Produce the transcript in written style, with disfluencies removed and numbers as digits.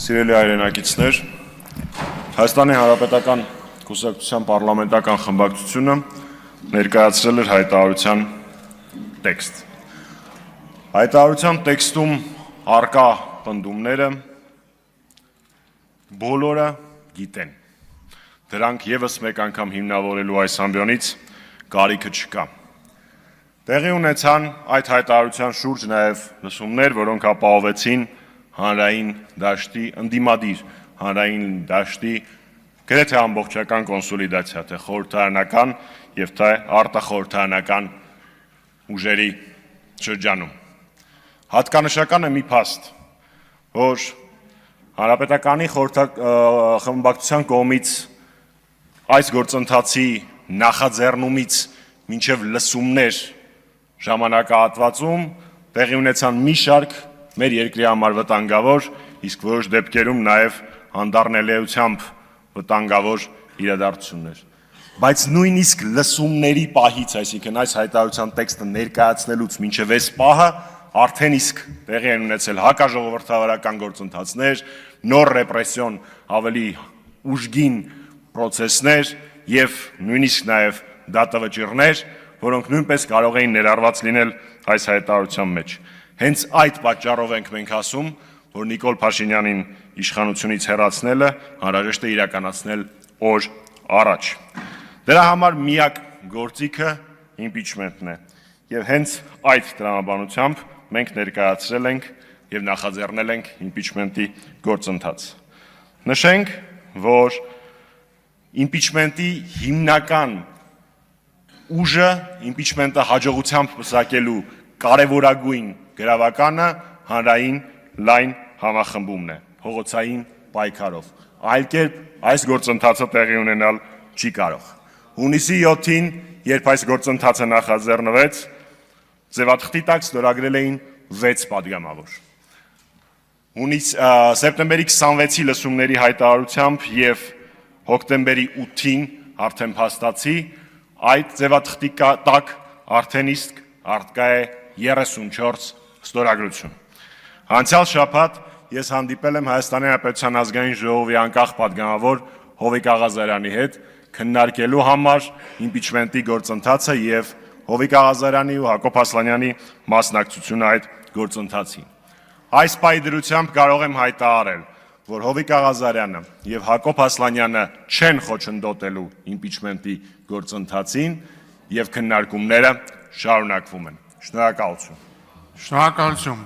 Սիրելի հայրենակիցներ, Հայաստանի Հանրապետական Կուսակցության պարլամենտական խմբակցությունը ներկայացրել էր հայտարարության տեքստ։ Հայտարարության տեքստում առկա պնդումները բոլորը գիտեն։ Դրանք եւս մեկ անգամ հիմնավորելու այս ամբիոնից կարիքը չկա։ Տեղի ունեցան այդ հայտարարության շուրջ նաև լսումներ, որոնք ապահովեցին հանրային դաշտի ընդդիմադիր հանրային դաշտի գրեթե ամբողջական կոնսոլիդացիա, թե խորհրդարանական եւ թե արտախորհրդարանական ուժերի շրջանում։ Հատկանշական է մի փաստ, որ Հանրապետականի խմբակցության կողմից այս գործընթացի նախաձեռնումից մինչև լսումներ ժամանակահատվածում տեղի ունեցան մի շարք մեր երկրի համար վտանգավոր, իսկ որոշ դեպքերում նաև հանդառնելիությամբ վտանգավոր իրադարձություններ։ Բայց նույնիսկ լսումների պահից, այսինքն այս հայտարարության տեքստը ներկայացնելուց մինչև այս պահը արդեն իսկ տեղի են ունեցել հակաժողովրդավարական գործընթացներ, նոր ռեպրեսիոն ավելի ուժգին պրոցեսներ եւ նույնիսկ նաև դատավճիռներ, որոնք նույնպես կարող էին ներառված լինել այս հայտարարության մեջ։ Հենց այդ պատճառով ենք մենք ասում, որ Նիկոլ Փաշինյանին իշխանությունից հեռացնելը անհրաժեշտ է իրականացնել օր առաջ։ Դրա համար միակ գործիքը իմպիչմենտն է։ Եվ հենց այդ տրամաբանությամբ մենք ներկայացրել ենք եւ նախաձեռնել ենք իմպիչմենտի գործընթաց։ Նշենք, որ իմպիչմենտի հիմնական ուժը, իմպիչմենտը հաջողությամբ պսակելու կարևորագույն գրավականը հանրային լայն համախմբումն է, փողոցային պայքարով։ Այլ կերպ այս գործընթացը տեղի ունենալ չի կարող։ Հունիսի 7-ին, երբ այս գործընթացը նախաձեռնվեց, ձևաթղթի տակ ստորագրել էին 6 պատգամավոր։ Սեպտեմբերի 26-ի լսումների հայտարարությամբ եւ հոկտեմբերի 8-ին արդեն փաստացի այդ ձևաթղթի տակ արդեն իսկ արկա է 34 ստորագրություն։ Անցյալ շաբաթ ես հանդիպել եմ Հայաստանի Հանրապետության ազգային ժողովի անկախ պատգամավոր Հովիկ Աղազարյանի հետ քննարկելու համար իմպիչմենտի գործընթացը եւ Հովիկ Աղազարյանի ու Հակոբ Ասլանյանի մասնակցությունը այդ գործընթացին։ Այս պայդրությամբ կարող եմ հայտարարել, որ Հովիկ Աղազարյանը եւ Հակոբ Ասլանյանը չեն խոչընդոտելու իմպիչմենտի գործընթացին եւ քննարկումները շարունակվում են։ Շնորհակալություն։ Շնորհակալություն։